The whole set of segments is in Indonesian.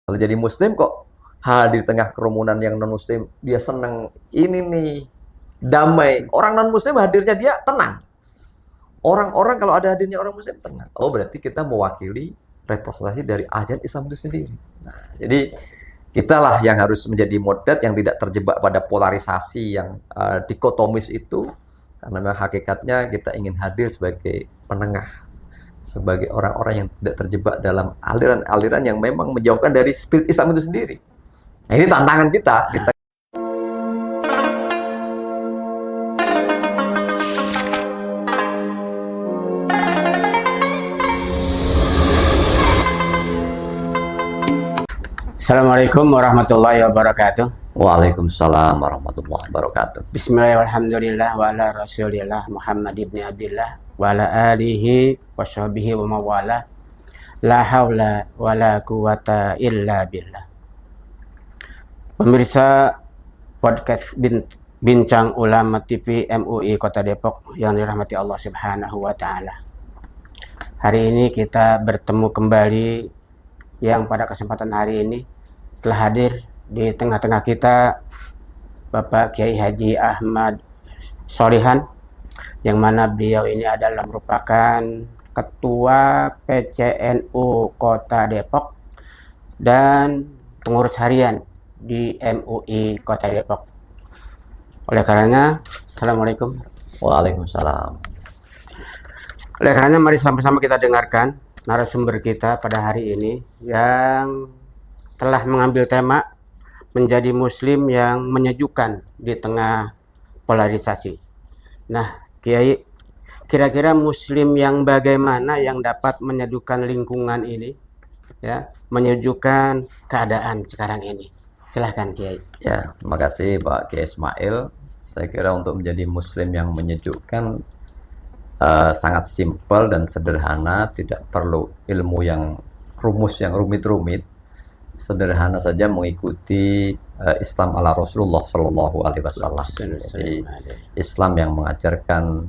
Kalau jadi muslim kok hadir di tengah kerumunan yang non muslim, dia senang ini nih damai. Orang non muslim hadirnya dia tenang. Orang-orang kalau ada hadirnya orang muslim tenang. Oh berarti kita mewakili representasi dari ajaran Islam itu sendiri. Nah, jadi kitalah yang harus menjadi moderat yang tidak terjebak pada polarisasi yang dikotomis itu. Karena memang hakikatnya kita ingin hadir sebagai penengah, sebagai orang-orang yang tidak terjebak dalam aliran-aliran yang memang menjauhkan dari spirit Islam itu sendiri. Nah, ini tantangan kita. Assalamualaikum warahmatullahi wabarakatuh. Waalaikumsalam warahmatullahi wabarakatuh. Bismillahirrahmanirrahim wa ala rasulillah Muhammad ibn Abdillah wa ala alihi wa sahbihi wa mawala. La hawla wa la quwata illa billah. Pemirsa podcast Bincang Ulama TV MUI Kota Depok yang dirahmati Allah Subhanahu wa taala. Hari ini kita bertemu kembali yang pada kesempatan hari ini telah hadir di tengah-tengah kita Bapak Kiai Haji Ahmad Solihan, yang mana beliau ini adalah merupakan Ketua PCNU Kota Depok dan pengurus harian di MUI Kota Depok. Oleh karenanya, Assalamualaikum. Waalaikumsalam. Oleh karenanya, mari sama-sama kita dengarkan narasumber kita pada hari ini yang telah mengambil tema menjadi muslim yang menyejukkan di tengah polarisasi. Nah, Kiai, kira-kira muslim yang bagaimana yang dapat menyejukkan lingkungan ini, ya, menyejukkan keadaan sekarang ini? Silahkan, Kiai. Ya, terima kasih Pak Kiai Ismail. Saya kira untuk menjadi muslim yang menyejukkan sangat simpel dan sederhana, tidak perlu ilmu yang rumus yang rumit-rumit. Sederhana saja mengikuti Islam ala Rasulullah Shallallahu Alaihi Wasallam. Jadi Islam yang mengajarkan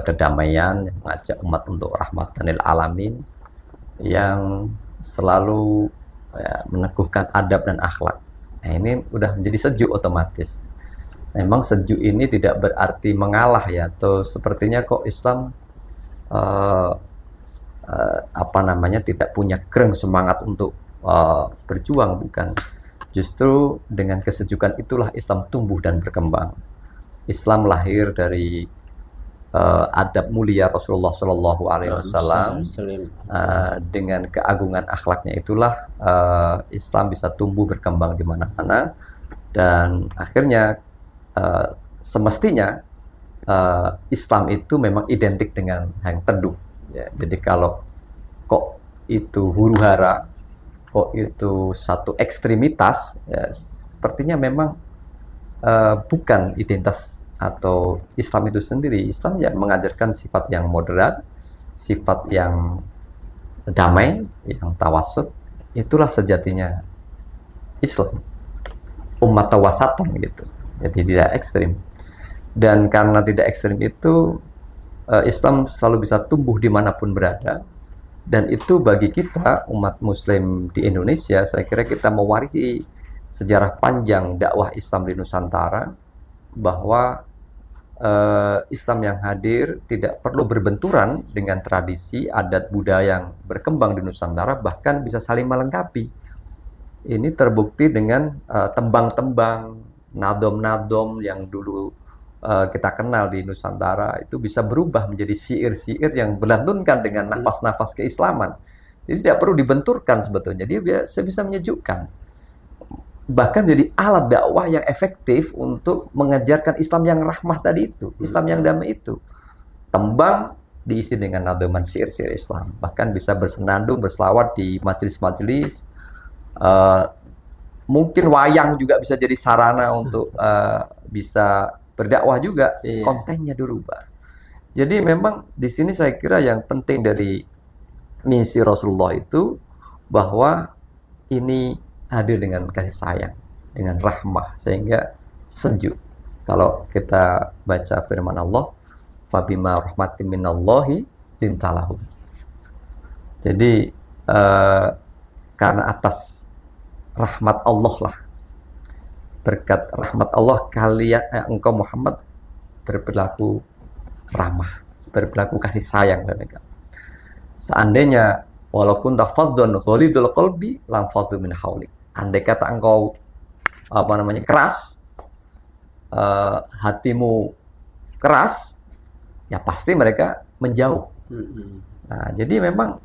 kedamaian, yang mengajak umat untuk rahmatan lil alamin, yang selalu meneguhkan adab dan akhlak. Nah, ini udah menjadi sejuk otomatis. Memang sejuk ini tidak berarti mengalah ya, atau sepertinya kok Islam tidak punya gereng semangat untuk berjuang, bukan. Justru dengan kesejukan itulah Islam tumbuh dan berkembang. Islam lahir dari adab mulia Rasulullah Shallallahu Alaihi Wasallam. Dengan keagungan akhlaknya itulah Islam bisa tumbuh berkembang di mana-mana, dan akhirnya semestinya Islam itu memang identik dengan yang teduh. Ya, jadi kalau kok itu huru-hara, kok itu satu ekstremitas, ya, sepertinya memang bukan identitas atau Islam itu sendiri. Islam yang mengajarkan sifat yang moderat, sifat yang damai, yang tawasud. Itulah sejatinya Islam, umat tawasatun gitu. Jadi tidak ekstrim. Dan karena tidak ekstrim itu, Islam selalu bisa tumbuh dimanapun berada. Dan itu bagi kita umat muslim di Indonesia, saya kira kita mewarisi sejarah panjang dakwah Islam di Nusantara, bahwa Islam yang hadir tidak perlu berbenturan dengan tradisi adat budaya yang berkembang di Nusantara, bahkan bisa saling melengkapi. Ini terbukti dengan tembang-tembang, nadom-nadom yang dulu kita kenal di Nusantara itu bisa berubah menjadi syair-syair yang berlantunkan dengan nafas-nafas keislaman. Jadi tidak perlu dibenturkan sebetulnya, dia bisa menyejukkan. Bahkan jadi alat dakwah yang efektif untuk mengajarkan Islam yang rahmah tadi itu, Islam yang damai itu. Tembang diisi dengan nadoman syair-syair Islam, bahkan bisa bersenandung, berselawat di majelis-majelis. Mungkin wayang juga bisa jadi sarana untuk bisa berdakwah juga, kontennya dirubah. Jadi memang di sini saya kira yang penting dari misi Rasulullah itu bahwa ini hadir dengan kasih sayang, dengan rahmah, sehingga sejuk. Kalau kita baca firman Allah, fabima rahmatin minallahi lintalahum. Jadi karena atas rahmat Allah lah. Berkat rahmat Allah engkau Muhammad berperilaku ramah, berperilaku kasih sayang dan mereka. Seandainya walaupun tafadzun ghalidul qalbi lam faddu min haulik. Andai kata engkau keras, hatimu keras, ya pasti mereka menjauh. Nah, jadi memang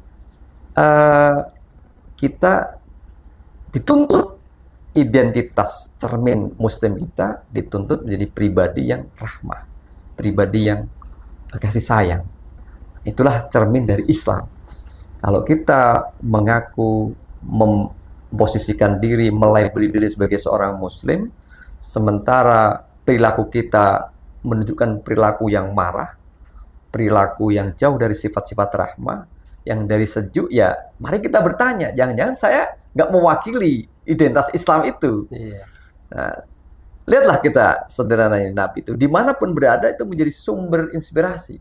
kita dituntut identitas cermin muslim kita dituntut menjadi pribadi yang rahmah, pribadi yang kasih sayang. Itulah cermin dari Islam. Kalau kita mengaku memposisikan diri, melabeli diri sebagai seorang muslim, sementara perilaku kita menunjukkan perilaku yang marah, perilaku yang jauh dari sifat-sifat rahmah, yang dari sejuk, ya mari kita bertanya, jangan-jangan saya nggak mewakili identitas Islam itu. Nah, lihatlah kita sederhananya Nabi itu, dimanapun berada itu menjadi sumber inspirasi,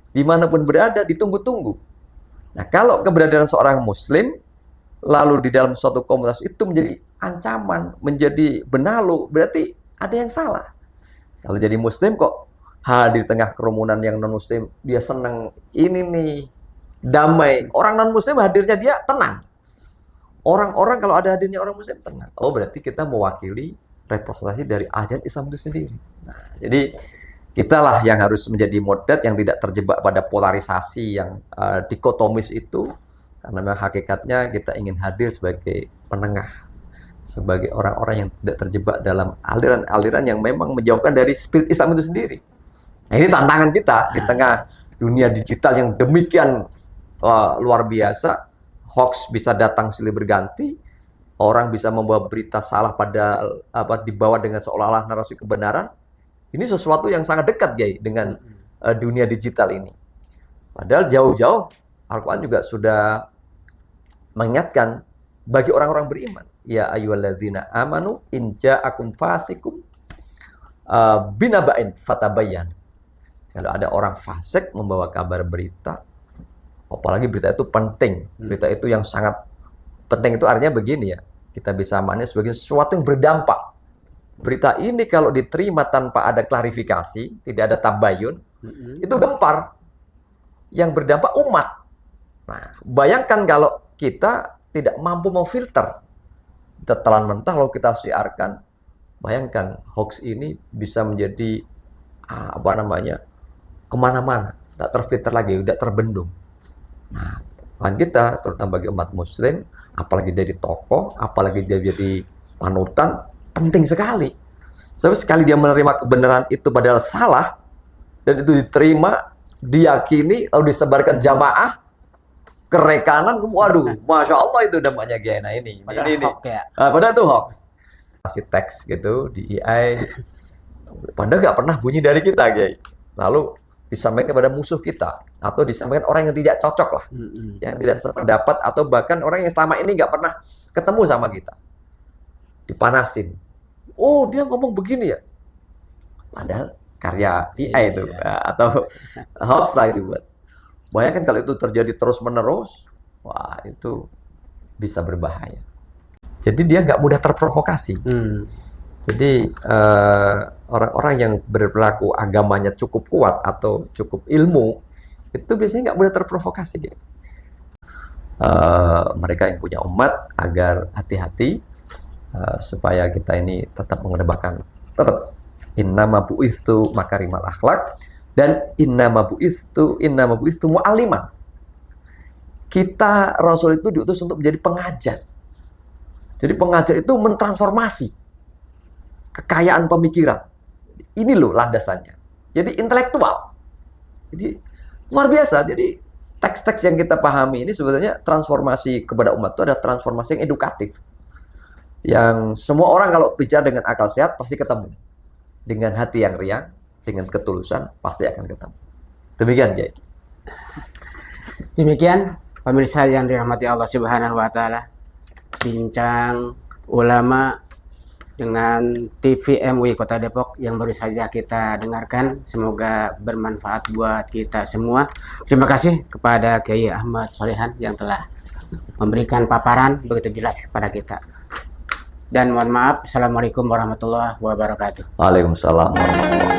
dimanapun berada ditunggu-tunggu. Nah, kalau keberadaan seorang muslim lalu di dalam suatu komunitas itu menjadi ancaman, menjadi benalu, berarti ada yang salah. Kalau jadi muslim kok hadir di tengah kerumunan yang non muslim, dia senang ini nih, damai. Orang non muslim hadirnya dia tenang. Orang-orang kalau ada hadirnya orang muslim tenang. Oh, berarti kita mewakili representasi dari ajaran Islam itu sendiri. Nah, jadi kitalah yang harus menjadi moderat, yang tidak terjebak pada polarisasi yang dikotomis itu. Karena memang hakikatnya kita ingin hadir sebagai penengah, sebagai orang-orang yang tidak terjebak dalam aliran-aliran yang memang menjauhkan dari spirit Islam itu sendiri. Nah, ini tantangan kita di tengah dunia digital yang demikian luar biasa. Hoax bisa datang silih berganti, orang bisa membawa berita salah pada dibawa dengan seolah-olah narasi kebenaran. Ini sesuatu yang sangat dekat, Gai, dengan dunia digital ini. Padahal jauh-jauh Al-Quran juga sudah mengingatkan bagi orang-orang beriman, ya ayyuhalladzina amanu in ja'akum fasikum binaba'in fatabayyan. Kalau ada orang fasik membawa kabar berita, apalagi berita itu penting, berita itu yang sangat penting, itu artinya begini ya, kita bisa maknanya sebagai sesuatu yang berdampak. Berita ini kalau diterima tanpa ada klarifikasi, tidak ada tabayun, itu gempar, yang berdampak umat. Nah, bayangkan kalau kita tidak mampu memfilter, kita telan mentah lalu kita siarkan, bayangkan hoax ini bisa menjadi kemana-mana, tidak terfilter lagi, tidak terbendung. Nah, kita terutama bagi umat muslim, apalagi dari tokoh, apalagi dia jadi panutan, penting sekali. Sebab sekali dia menerima kebenaran itu padahal salah, dan itu diterima, diyakini, lalu disebarkan jamaah, kerekanan, waduh, Masya Allah itu dampaknya gimana ini. Padahal ini hoax ya. Padahal itu hoax. Kasih teks gitu di AI, padahal nggak pernah bunyi dari kita, Gay. Lalu disampaikan kepada musuh kita, atau disampaikan orang yang tidak cocok lah, yang tidak sependapat, atau bahkan orang yang selama ini nggak pernah ketemu sama kita, dipanasin. Oh, dia ngomong begini ya, padahal karya AI itu, atau hoax lah itu buat. Bayangkan kalau itu terjadi terus-menerus, wah itu bisa berbahaya. Jadi dia nggak mudah terprovokasi. Jadi orang-orang yang berperilaku agamanya cukup kuat atau cukup ilmu, itu biasanya nggak mudah terprovokasi. Mereka yang punya umat agar hati-hati, supaya kita ini tetap mengedepankan innama bu'istu makarimal akhlak, dan innama bu'istu mu'alliman. Kita Rasul itu diutus untuk menjadi pengajar. Jadi pengajar itu mentransformasi kekayaan pemikiran. Ini loh landasannya. Jadi intelektual. Jadi luar biasa. Jadi teks-teks yang kita pahami ini sebenarnya transformasi kepada umat itu ada transformasi yang edukatif. Yang semua orang kalau bicara dengan akal sehat pasti ketemu. Dengan hati yang riang, dengan ketulusan pasti akan ketemu. Demikian, Jay. Demikian pemirsa yang dirahmati Allah Subhanahu wa taala, bincang ulama dengan TV MUI Kota Depok yang baru saja kita dengarkan. Semoga bermanfaat buat kita semua. Terima kasih kepada Kiai Ahmad Solehan yang telah memberikan paparan begitu jelas kepada kita. Dan mohon maaf. Assalamualaikum warahmatullahi wabarakatuh. Waalaikumsalam warahmatullahi wabarakatuh.